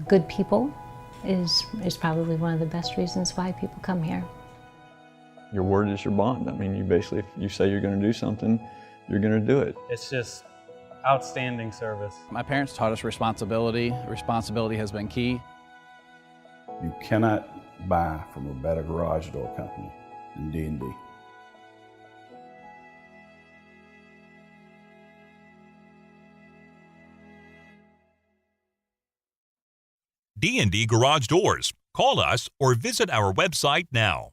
good people is probably one of the best reasons why people come here. Your word is your bond. I mean, you basically, if you say you're going to do something, you're going to do it. It's just outstanding service. My parents taught us responsibility. Responsibility has been key. You cannot buy from a better garage door company than D&D. D&D Garage Doors. Call us or visit our website now.